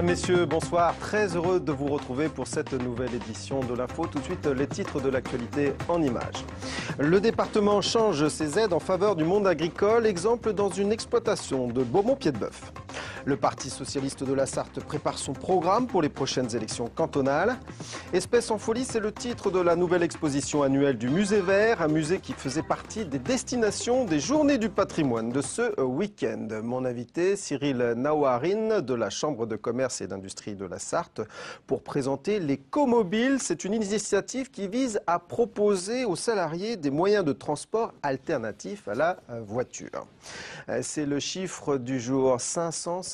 Mesdames, Messieurs, bonsoir. Très heureux de vous retrouver pour cette nouvelle édition de l'Info. Tout de suite, les titres de l'actualité en images. Le département change ses aides en faveur du monde agricole. Exemple dans une exploitation de Beaumont-Pied-de-Bœuf. Le Parti socialiste de la Sarthe prépare son programme pour les prochaines élections cantonales. Espèce en folie, c'est le titre de la nouvelle exposition annuelle du Musée Vert, un musée qui faisait partie des destinations des Journées du patrimoine de ce week-end. Mon invité, Cyril Naouarine de la Chambre de commerce et d'industrie de la Sarthe pour présenter l'écomobil. C'est une initiative qui vise à proposer aux salariés des moyens de transport alternatifs à la voiture. C'est le chiffre du jour, 557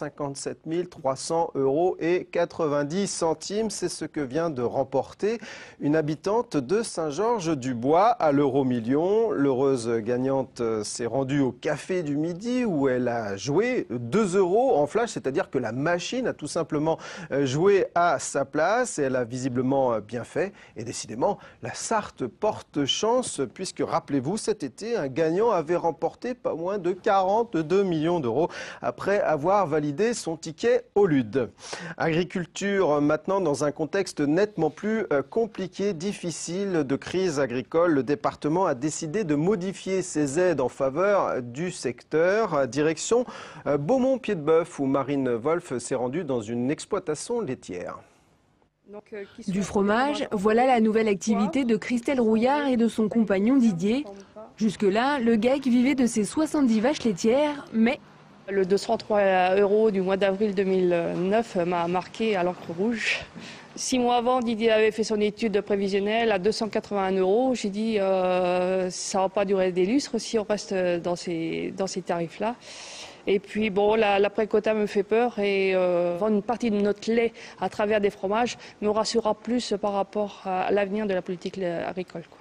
300 € et 90 centimes. C'est ce que vient de remporter une habitante de Saint-Georges-du-Bois à l'euro-million. L'heureuse gagnante s'est rendue au Café du Midi où elle a joué 2 € en flash, c'est-à-dire que la machine a tout simplement joué à sa place et elle a visiblement bien fait. Et décidément, la Sarthe porte chance puisque, rappelez-vous, cet été, un gagnant avait remporté pas moins de 42 millions d'euros après avoir validé son ticket au LUD. Agriculture maintenant dans un contexte nettement plus compliqué, difficile de crise agricole. Le département a décidé de modifier ses aides en faveur du secteur. Direction Beaumont-Pied-de-Bœuf où Marine Wolf s'est rendue dans une exploitation laitière. Du fromage, voilà la nouvelle activité de Christelle Rouillard et de son compagnon Didier. Jusque-là, le GAEC vivait de ses 70 vaches laitières, mais... Le 203 € du mois d'avril 2009 m'a marqué à l'encre rouge. 6 mois avant, Didier avait fait son étude prévisionnelle à 281 €. J'ai dit ça ne va pas durer des lustres si on reste dans ces tarifs-là. Et puis bon, l'après-quota me fait peur et vendre une partie de notre lait à travers des fromages me rassurera plus par rapport à l'avenir de la politique agricole, quoi.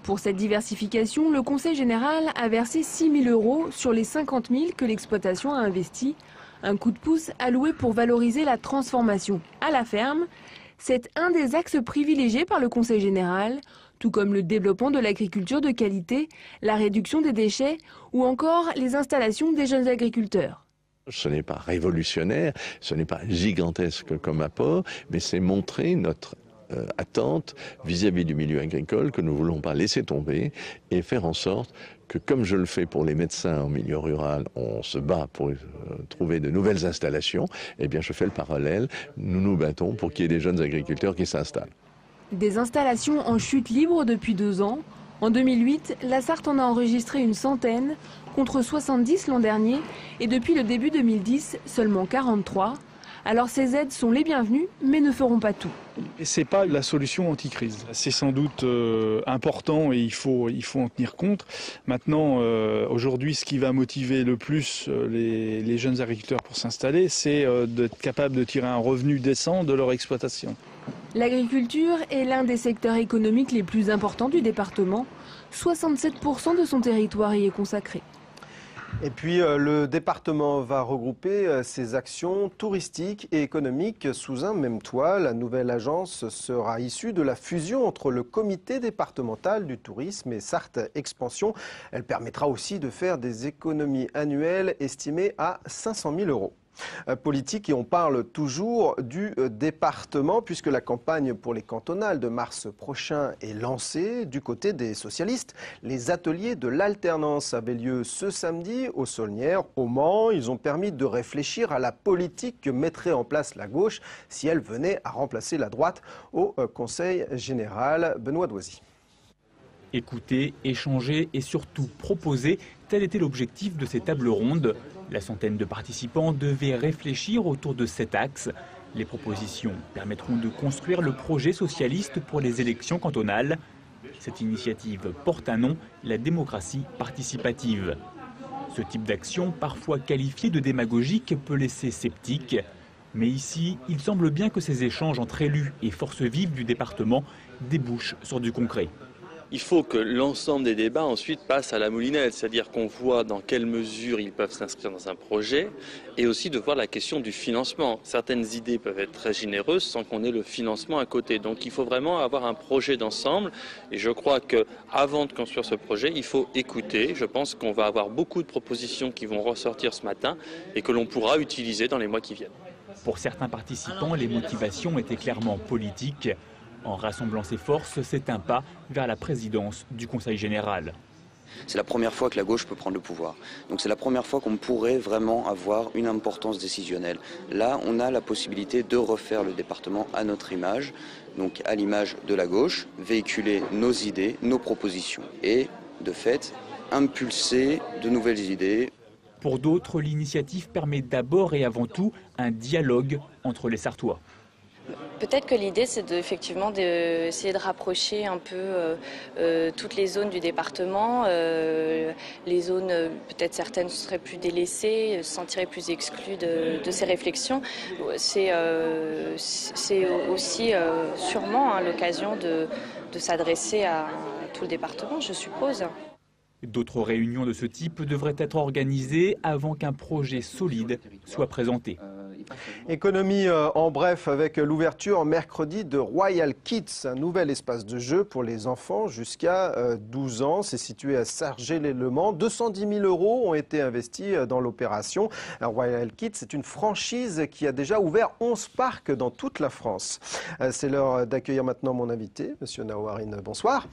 Pour cette diversification, le Conseil général a versé 6 000 € sur les 50 000 que l'exploitation a investi. Un coup de pouce alloué pour valoriser la transformation à la ferme. C'est un des axes privilégiés par le Conseil général, tout comme le développement de l'agriculture de qualité, la réduction des déchets ou encore les installations des jeunes agriculteurs. Ce n'est pas révolutionnaire, ce n'est pas gigantesque comme apport, mais c'est montrer notre attente vis-à-vis du milieu agricole que nous ne voulons pas laisser tomber et faire en sorte que, comme je le fais pour les médecins en milieu rural, on se bat pour trouver de nouvelles installations, eh bien je fais le parallèle, nous nous battons pour qu'il y ait des jeunes agriculteurs qui s'installent. Des installations en chute libre depuis 2 ans. En 2008, la Sarthe en a enregistré une centaine, contre 70 l'an dernier, et depuis le début 2010, seulement 43. Alors ces aides sont les bienvenues, mais ne feront pas tout. Ce n'est pas la solution anti-crise. C'est sans doute important et il faut en tenir compte. Maintenant, aujourd'hui, ce qui va motiver le plus les jeunes agriculteurs pour s'installer, c'est d'être capable de tirer un revenu décent de leur exploitation. L'agriculture est l'un des secteurs économiques les plus importants du département. 67% de son territoire y est consacré. Et puis le département va regrouper ses actions touristiques et économiques sous un même toit. La nouvelle agence sera issue de la fusion entre le comité départemental du tourisme et Sarthe Expansion. Elle permettra aussi de faire des économies annuelles estimées à 500 000 €. Politique et on parle toujours du département puisque la campagne pour les cantonales de mars prochain est lancée du côté des socialistes. Les ateliers de l'alternance avaient lieu ce samedi aux Saulnières, au Mans. Ils ont permis de réfléchir à la politique que mettrait en place la gauche si elle venait à remplacer la droite au Conseil général. Benoît Doisy. Écouter, échanger et surtout proposer, tel était l'objectif de ces tables rondes. La centaine de participants devaient réfléchir autour de cet axe. Les propositions permettront de construire le projet socialiste pour les élections cantonales. Cette initiative porte un nom, la démocratie participative. Ce type d'action, parfois qualifié de démagogique, peut laisser sceptique. Mais ici, il semble bien que ces échanges entre élus et forces vives du département débouchent sur du concret. Il faut que l'ensemble des débats ensuite passent à la moulinette, c'est-à-dire qu'on voit dans quelle mesure ils peuvent s'inscrire dans un projet et aussi de voir la question du financement. Certaines idées peuvent être très généreuses sans qu'on ait le financement à côté. Donc il faut vraiment avoir un projet d'ensemble et je crois qu'avant de construire ce projet, il faut écouter. Je pense qu'on va avoir beaucoup de propositions qui vont ressortir ce matin et que l'on pourra utiliser dans les mois qui viennent. Pour certains participants, les motivations étaient clairement politiques. En rassemblant ses forces, c'est un pas vers la présidence du Conseil général. C'est la première fois que la gauche peut prendre le pouvoir. Donc c'est la première fois qu'on pourrait vraiment avoir une importance décisionnelle. Là, on a la possibilité de refaire le département à notre image, donc à l'image de la gauche, véhiculer nos idées, nos propositions et, de fait, impulser de nouvelles idées. Pour d'autres, l'initiative permet d'abord et avant tout un dialogue entre les Sarthois. Peut-être que l'idée, c'est effectivement d'essayer de rapprocher un peu toutes les zones du département. Les zones, peut-être certaines seraient plus délaissées, se sentiraient plus exclues de ces réflexions. C'est aussi sûrement l'occasion de s'adresser à tout le département, je suppose. D'autres réunions de ce type devraient être organisées avant qu'un projet solide soit présenté. Économie en bref avec l'ouverture mercredi de Royal Kids, un nouvel espace de jeu pour les enfants jusqu'à 12 ans. C'est situé à Sargé-lès-Le-Mans. 210 000 € ont été investis dans l'opération. Royal Kids, c'est une franchise qui a déjà ouvert 11 parcs dans toute la France. C'est l'heure d'accueillir maintenant mon invité, Monsieur Naouarine. Bonsoir.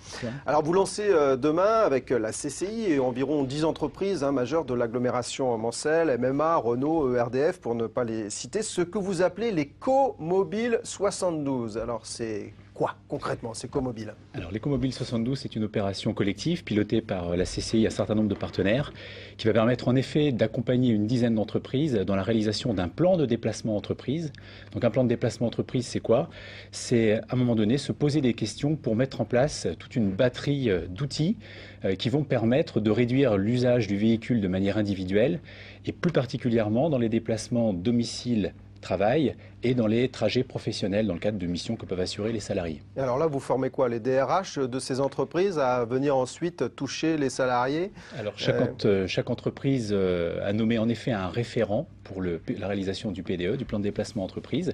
Alors vous lancez demain avec la CCI et environ 10 entreprises majeures de l'agglomération Mancel, MMA, Renault, ERDF pour ne pas les citer, ce que vous appelez les Comobiles 72. Alors c'est quoi concrètement ces Comobiles? Alors les Comobiles 72, c'est une opération collective pilotée par la CCI et un certain nombre de partenaires qui va permettre en effet d'accompagner une dizaine d'entreprises dans la réalisation d'un plan de déplacement entreprise. Donc un plan de déplacement entreprise, c'est quoi? C'est à un moment donné se poser des questions pour mettre en place toute une batterie d'outils qui vont permettre de réduire l'usage du véhicule de manière individuelle et plus particulièrement dans les déplacements domicile-travail et dans les trajets professionnels dans le cadre de missions que peuvent assurer les salariés. Et alors là, vous formez quoi? Les DRH de ces entreprises à venir ensuite toucher les salariés? Alors chaque entreprise a nommé en effet un référent pour la réalisation du PDE, du plan de déplacement entreprise,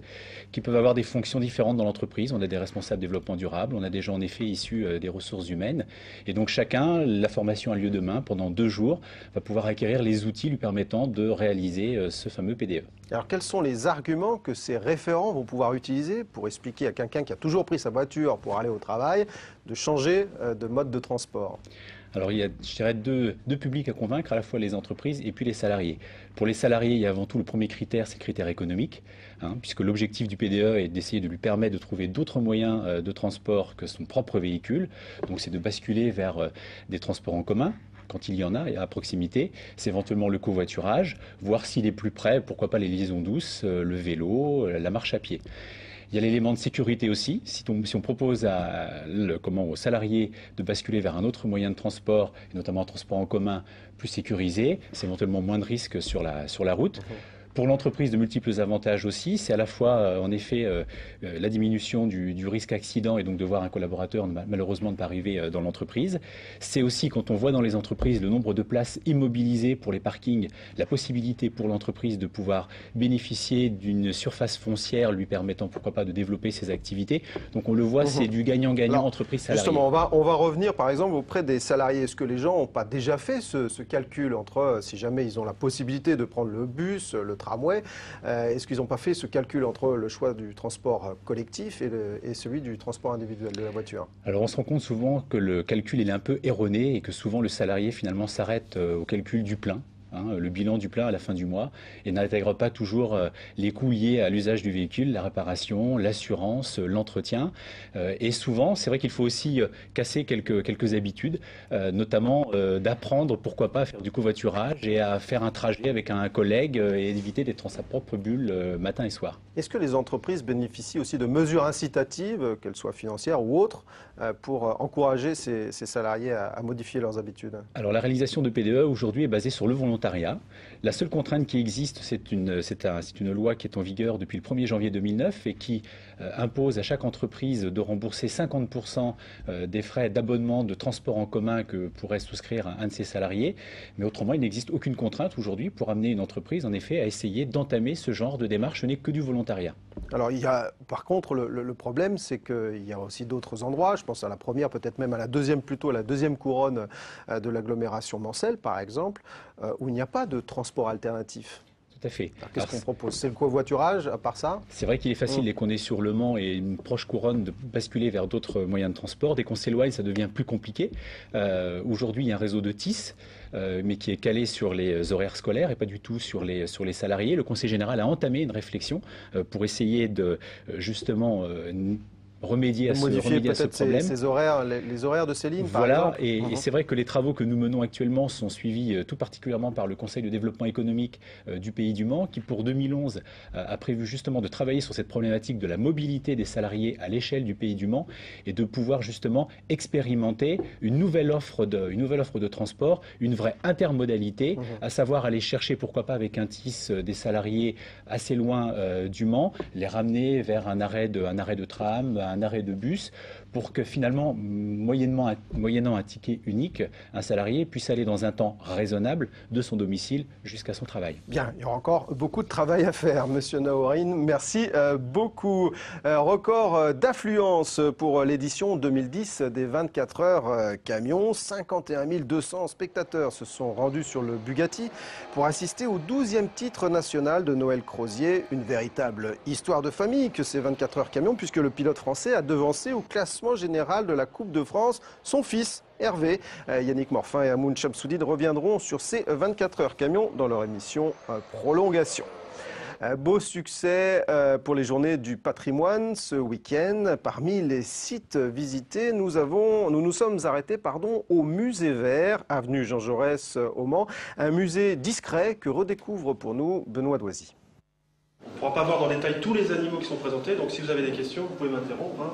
qui peuvent avoir des fonctions différentes dans l'entreprise. On a des responsables développement durable, on a des gens en effet issus des ressources humaines. Et donc chacun, la formation a lieu demain pendant 2 jours, va pouvoir acquérir les outils lui permettant de réaliser ce fameux PDE. Alors quels sont les arguments que ces référents vont pouvoir utiliser pour expliquer à quelqu'un qui a toujours pris sa voiture pour aller au travail de changer de mode de transport? Alors il y a, je dirais, deux publics à convaincre, à la fois les entreprises et puis les salariés. Pour les salariés, il y a avant tout le premier critère, c'est le critère économique, puisque l'objectif du PDE est d'essayer de lui permettre de trouver d'autres moyens de transport que son propre véhicule. Donc c'est de basculer vers des transports en commun. Quand il y en a à proximité, c'est éventuellement le covoiturage, voir s'il est plus près, pourquoi pas les liaisons douces, le vélo, la marche à pied. Il y a l'élément de sécurité aussi. Si on propose aux salariés de basculer vers un autre moyen de transport, et notamment un transport en commun plus sécurisé, c'est éventuellement moins de risques sur la route. Pour l'entreprise, de multiples avantages aussi. C'est à la fois, en effet, la diminution du risque accident et donc de voir un collaborateur malheureusement ne pas arriver dans l'entreprise. C'est aussi, quand on voit dans les entreprises le nombre de places immobilisées pour les parkings, la possibilité pour l'entreprise de pouvoir bénéficier d'une surface foncière lui permettant, pourquoi pas, de développer ses activités. Donc on le voit, c'est du gagnant-gagnant entreprise-salarié. Justement, on va revenir par exemple auprès des salariés. Est-ce que les gens n'ont pas déjà fait ce calcul entre, si jamais ils ont la possibilité de prendre le bus, le tramway, est-ce qu'ils n'ont pas fait ce calcul entre le choix du transport collectif et celui du transport individuel de la voiture? Alors on se rend compte souvent que le calcul est un peu erroné et que souvent le salarié finalement s'arrête au calcul du plein. Le bilan du plein à la fin du mois et n'intègre pas toujours les coûts liés à l'usage du véhicule, la réparation, l'assurance, l'entretien. Et souvent, c'est vrai qu'il faut aussi casser quelques habitudes, notamment d'apprendre, pourquoi pas, à faire du covoiturage et à faire un trajet avec un collègue et d'éviter d'être dans sa propre bulle matin et soir. Est-ce que les entreprises bénéficient aussi de mesures incitatives, qu'elles soient financières ou autres, pour encourager ces salariés à modifier leurs habitudes? Alors la réalisation de PDE aujourd'hui est basée sur le volontariat. La seule contrainte qui existe, c'est une loi qui est en vigueur depuis le 1er janvier 2009 et qui impose à chaque entreprise de rembourser 50% des frais d'abonnement de transport en commun que pourrait souscrire un de ses salariés. Mais autrement, il n'existe aucune contrainte aujourd'hui pour amener une entreprise, en effet, à essayer d'entamer ce genre de démarche. Ce n'est que du volontariat. Alors, il y a, par contre, le problème, c'est qu'il y a aussi d'autres endroits. Je pense à la première, peut-être même à la deuxième, plutôt à la deuxième couronne de l'agglomération Mancel, par exemple, où il n'y a pas de transport alternatif. Tout à fait. Qu'est-ce qu'on propose? C'est le covoiturage, à part ça? C'est vrai qu'il est facile, dès qu'on est sur Le Mans et une proche couronne, de basculer vers d'autres moyens de transport. Dès qu'on s'éloigne, ça devient plus compliqué. Aujourd'hui, il y a un réseau de TIS, mais qui est calé sur les horaires scolaires et pas du tout sur les salariés. Le Conseil général a entamé une réflexion pour essayer de justement remédier à ce problème. Ces horaires, les horaires de ces lignes, voilà, par exemple. Et c'est vrai que les travaux que nous menons actuellement sont suivis tout particulièrement par le Conseil de développement économique du Pays du Mans, qui pour 2011 a prévu justement de travailler sur cette problématique de la mobilité des salariés à l'échelle du Pays du Mans et de pouvoir justement expérimenter une nouvelle offre de transport, une vraie intermodalité, à savoir aller chercher, pourquoi pas avec un TIS, des salariés assez loin du Mans, les ramener vers un arrêt de tram, un arrêt de bus, pour que finalement, moyennant un ticket unique, un salarié puisse aller dans un temps raisonnable de son domicile jusqu'à son travail. Bien, il y aura encore beaucoup de travail à faire, Monsieur Naourine. Merci beaucoup. Record d'affluence pour l'édition 2010 des 24 heures camions. 51 200 spectateurs se sont rendus sur le Bugatti pour assister au 12e titre national de Noël Crozier. Une véritable histoire de famille que ces 24 heures camions, puisque le pilote français a devancé au classement général de la Coupe de France son fils Hervé. Yannick Morfin et Amoun Chamsoudine reviendront sur ces 24 heures camions dans leur émission Prolongation. Beau succès pour les journées du patrimoine ce week-end. Parmi les sites visités, nous nous sommes arrêtés au musée vert, avenue Jean Jaurès au Mans. Un musée discret que redécouvre pour nous Benoît Doisy. On ne pourra pas voir dans le détail tous les animaux qui sont présentés, donc si vous avez des questions, vous pouvez m'interrompre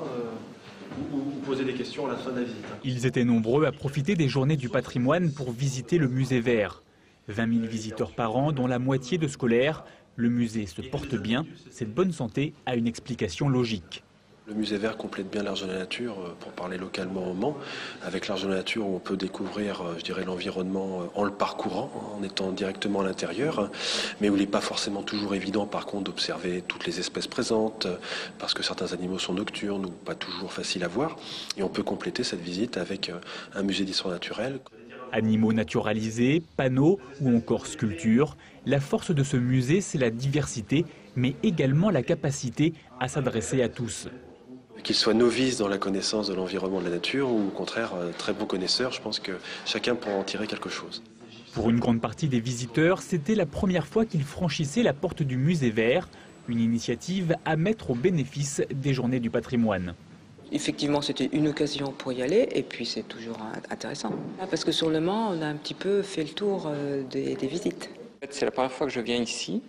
ou poser des questions à la fin de la visite. Ils étaient nombreux à profiter des journées du patrimoine pour visiter le musée vert. 20 000 visiteurs par an, dont la moitié de scolaires. Le musée se porte bien. Cette bonne santé a une explication logique. Le musée vert complète bien l'Arche de la Nature, pour parler localement au Mans. Avec l'Arche de la Nature, on peut découvrir, l'environnement en le parcourant, en étant directement à l'intérieur, mais où il n'est pas forcément toujours évident, par contre, d'observer toutes les espèces présentes, parce que certains animaux sont nocturnes ou pas toujours faciles à voir. Et on peut compléter cette visite avec un musée d'histoire naturelle. Animaux naturalisés, panneaux ou encore sculptures. La force de ce musée, c'est la diversité, mais également la capacité à s'adresser à tous. Qu'ils soient novices dans la connaissance de l'environnement de la nature ou au contraire très bons connaisseurs, je pense que chacun pourra en tirer quelque chose. Pour une grande partie des visiteurs, c'était la première fois qu'ils franchissaient la porte du musée vert, une initiative à mettre au bénéfice des journées du patrimoine. Effectivement, c'était une occasion pour y aller et puis c'est toujours intéressant. Parce que sur Le Mans, on a un petit peu fait le tour des visites. C'est la première fois que je viens ici,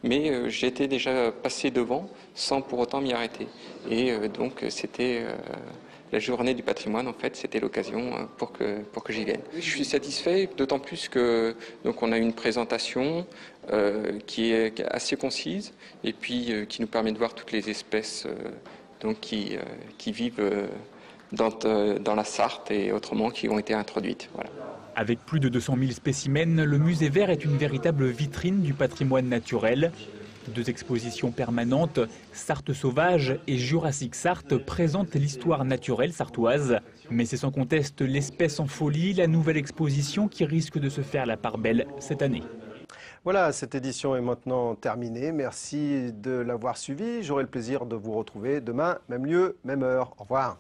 mais j'étais déjà passé devant sans pour autant m'y arrêter. Et donc c'était la journée du patrimoine, en fait, c'était l'occasion pour que j'y vienne. Je suis satisfait, d'autant plus que donc on a une présentation qui est assez concise et puis qui nous permet de voir toutes les espèces qui vivent dans la Sarthe et autrement qui ont été introduites. Voilà. Avec plus de 200 000 spécimens, le musée vert est une véritable vitrine du patrimoine naturel. 2 expositions permanentes, Sarthe sauvage et Jurassique Sarthe, présentent l'histoire naturelle sartoise. Mais c'est sans conteste l'espèce en folie, la nouvelle exposition qui risque de se faire la part belle cette année. Voilà, cette édition est maintenant terminée. Merci de l'avoir suivi. J'aurai le plaisir de vous retrouver demain, même lieu, même heure. Au revoir.